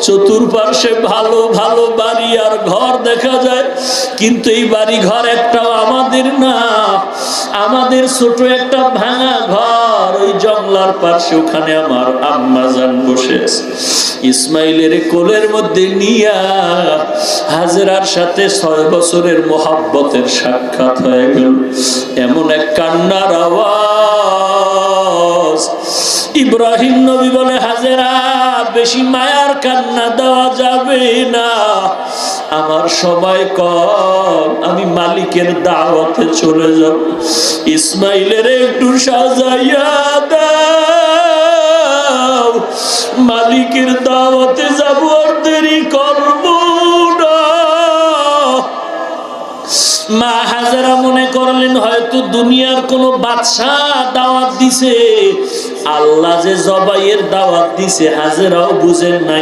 চতুর্পার্শ্বে ভালো ভালো বাড়ি আর ঘর দেখা যায়, কিন্তু এই বাড়ি ঘর একটাও আমাদের না। আমাদের ছোট একটা ভাঙা ঘর, ওই জংলার পাশে, ওখানে আমার আম্মা জান বসে আছে। ইসমাইলের কোলের মধ্যে নিয়া হাজেরার সাথে 6 বছরের মোহাব্বতের সাক্ষাৎ হয়ে গেল। এমন এক কান্নার আওয়াজ। ইব্রাহিম নবী বলে, হাজেরা, বেশি মায়ার কান্না দেওয়া যাবে না, আমার সময় কম, আমি মালিকের দাওয়াতে চলে যাব। ইসমাইলের একটু সাজাইয়া দাও, মালিকের দাওয়াতে যাব, আর দেরি করব না। মা হাজেরা মনে করলেন হয়তো দুনিয়ার কোন বাদশাহ দাওয়াত দিছে, আল্লাহ যে জবাইয়ের দাওয়াত দিছে হাজেরাও বুঝেন না।